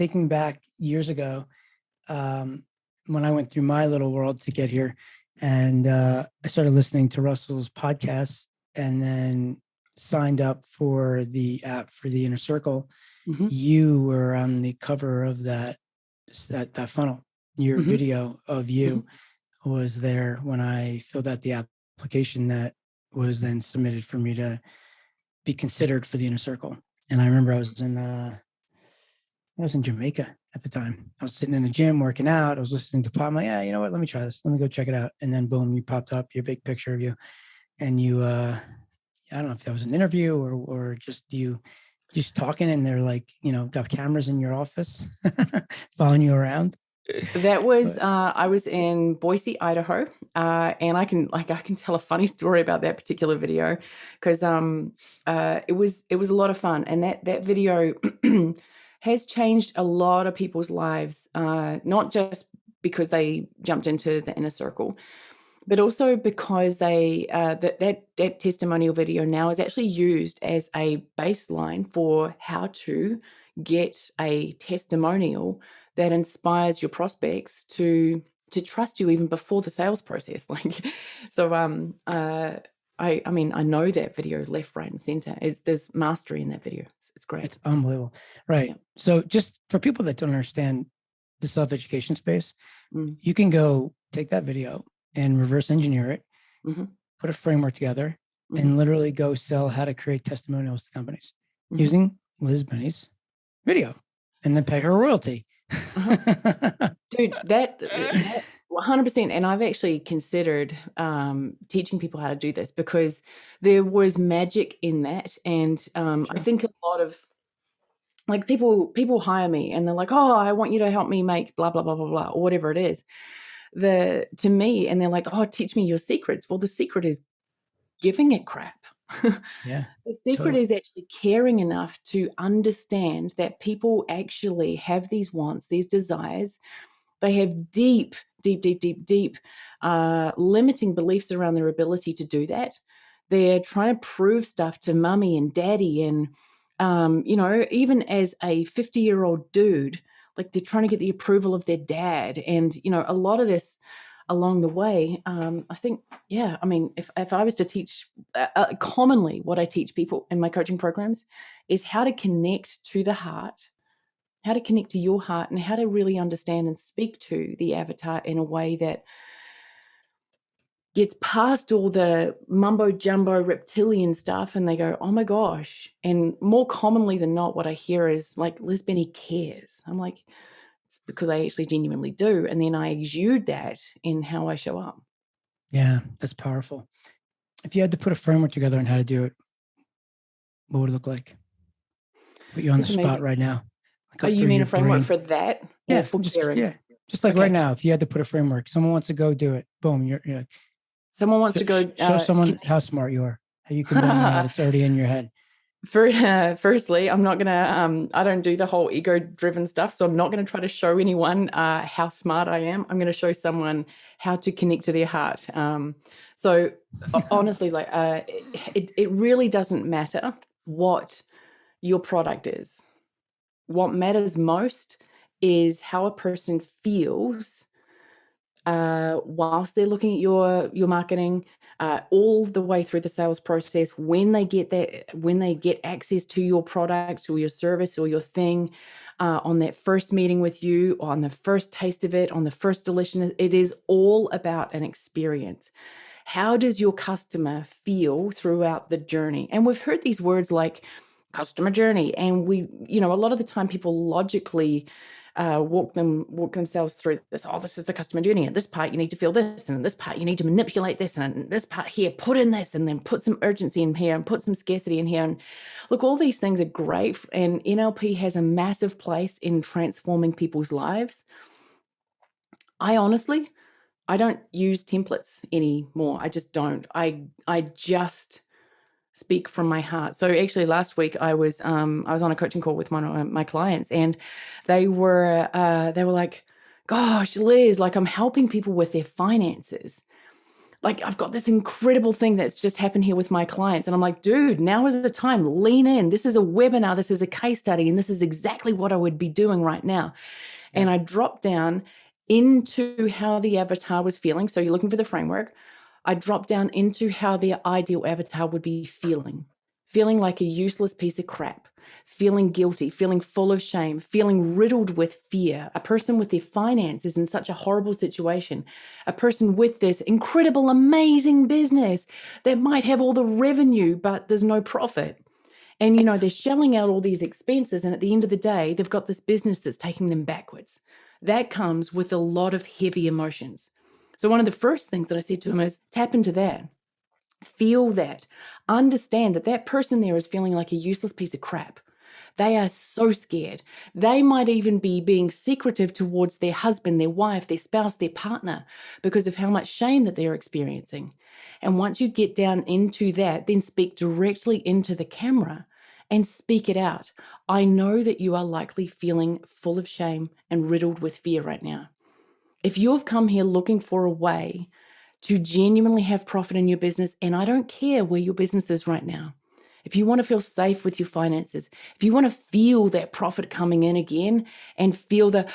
thinking back years ago, when I went through my little world to get here, and I started listening to Russell's podcasts, and then signed up for the app for the Inner Circle. Mm-hmm. You were on the cover of that funnel. Your Mm-hmm. video of you was there when I filled out the application that was then submitted for me to be considered for the Inner Circle. And I remember I was in Jamaica at the time. I was sitting in the gym working out. I was listening to pop. I'm like, yeah, you know what? Let me try this. Let me go check it out. And then boom, you popped up, your big picture of you. And you I don't know if that was an interview or just you just talking, and they're like, got cameras in your office following you around. That was I was in Boise, Idaho, and I can tell a funny story about that particular video because it was a lot of fun, and that video has changed a lot of people's lives, not just because they jumped into the Inner Circle, but also because they that testimonial video now is actually used as a baseline for how to get a testimonial that inspires your prospects to trust you even before the sales process. So I mean, I know that video left, right, and center. There's mastery in that video. It's great. It's unbelievable. Right. Yeah. So just for people that don't understand the self-education space, you can go take that video and reverse engineer it, put a framework together, and literally go sell how to create testimonials to companies using Liz Benny's video, and then pay her a royalty. Dude, that 100%. And I've actually considered teaching people how to do this because there was magic in that. And I think a lot of people hire me and they're like, oh, I want you to help me make blah, blah, blah, blah, blah, or whatever it is. To me, and they're like, oh, teach me your secrets. Well, the secret is giving it crap. Yeah. The secret is actually caring enough to understand that people actually have these wants, these desires. They have deep limiting beliefs around their ability to do that. They're trying to prove stuff to mummy and daddy. And, even as a 50-year-old dude, like they're trying to get the approval of their dad. And, a lot of this along the way, I think, I mean, if I was to teach commonly what I teach people in my coaching programs is how to connect to the heart, how to connect to your heart, and how to really understand and speak to the avatar in a way that gets past all the mumbo jumbo reptilian stuff and they go, oh my gosh. And more commonly than not, what I hear is like, Liz Benny cares. I'm like, it's because I actually genuinely do. And then I exude that in how I show up. Yeah, that's powerful. If you had to put a framework together on how to do it, what would it look like? Put you on the spot right now. Oh, you mean a framework for that? Yeah, for just like right now, if you had to put a framework, someone wants to go do it. Boom, you're someone wants to go show someone how smart you are, how you can that it's already in your head. Firstly, I'm not gonna I don't do the whole ego driven stuff, so I'm not going to try to show anyone how smart I am. I'm going to show someone how to connect to their heart. So honestly, like it really doesn't matter what your product is. What matters most is how a person feels whilst they're looking at your marketing, all the way through the sales process, when they get access to your product or your service or your thing, on that first meeting with you, on the first taste of it, on the first delicious, it is all about an experience. How does your customer feel throughout the journey? And we've heard these words like customer journey, and a lot of the time people logically walk themselves through this. Oh, this is the customer journey. At this part, you need to feel this, and in this part, you need to manipulate this, and in this part here, put in this, and then put some urgency in here, and put some scarcity in here. And look, all these things are great, and NLP has a massive place in transforming people's lives. I don't use templates anymore. I just don't. I just speak from my heart. So actually last week I was on a coaching call with one of my clients, and they were like, gosh, Liz, like I'm helping people with their finances. like, I've got this incredible thing that's just happened here with my clients. And I'm like, dude, now is the time. Lean in. This is a webinar. This is a case study. And this is exactly what I would be doing right now. Yeah. And I dropped down into how the avatar was feeling. So you're looking for the framework. I dropped down into how the ideal avatar would be feeling like a useless piece of crap, feeling guilty, feeling full of shame, feeling riddled with fear, a person with their finances in such a horrible situation, a person with this incredible, amazing business that might have all the revenue, but there's no profit. And, they're shelling out all these expenses. And at the end of the day, they've got this business that's taking them backwards. That comes with a lot of heavy emotions. So one of the first things that I said to him is tap into that. Feel that. Understand that that person there is feeling like a useless piece of crap. They are so scared. They might even be being secretive towards their husband, their wife, their spouse, their partner, because of how much shame that they're experiencing. And once you get down into that, then speak directly into the camera and speak it out. I know that you are likely feeling full of shame and riddled with fear right now. If you've come here looking for a way to genuinely have profit in your business, and I don't care where your business is right now, if you want to feel safe with your finances, if you want to feel that profit coming in again and feel the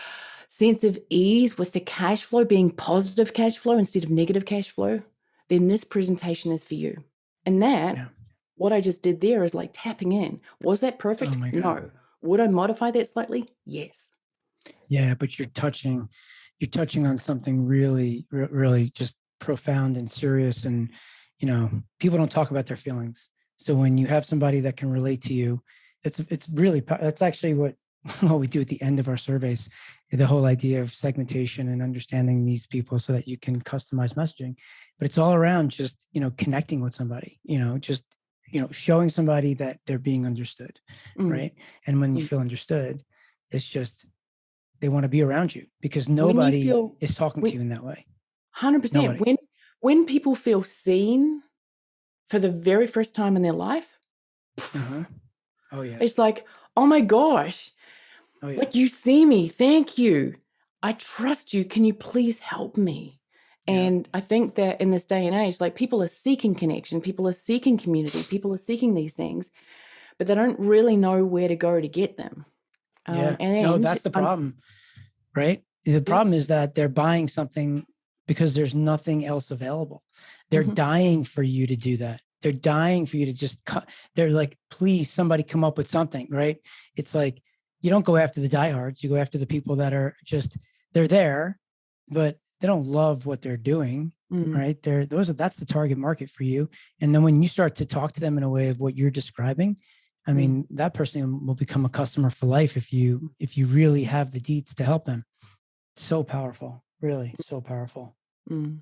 sense of ease with the cash flow being positive cash flow instead of negative cash flow, then this presentation is for you. And that, Yeah. what I just did there is like tapping in. Was that perfect? Oh my God. No. Would I modify that slightly? Yes. Yeah, but you're touching on something really, really just profound and serious. And, people don't talk about their feelings. So when you have somebody that can relate to you, it's really, that's actually what we do at the end of our surveys, the whole idea of segmentation and understanding these people so that you can customize messaging. But it's all around just, connecting with somebody, just, showing somebody that they're being understood. Mm. Right. And when you Mm. feel understood, it's just, they want to be around you because When you nobody feel is talking to when you in that way. 100%, Nobody. when people feel seen for the very first time in their life, Uh-huh. Oh yeah. it's like, oh my gosh, Oh yeah. like, you see me, thank you. I trust you. Can you please help me? Yeah. And I think that in this day and age, like, people are seeking connection, people are seeking community, people are seeking these things, but they don't really know where to go to get them. Yeah. No, And that's the problem, right? The yeah, problem is that they're buying something because there's nothing else available. They're mhm, dying for you to do that. They're dying for you to just cut. They're like, please, somebody come up with something, right? It's like, you don't go after the diehards. You go after the people that are just, they're there, but they don't love what they're doing, mm, right? That's the target market for you. And then when you start to talk to them in a way of what you're describing, I mm, mean, that person will become a customer for life if you really have the deeds to help them. So powerful, really so powerful. mm.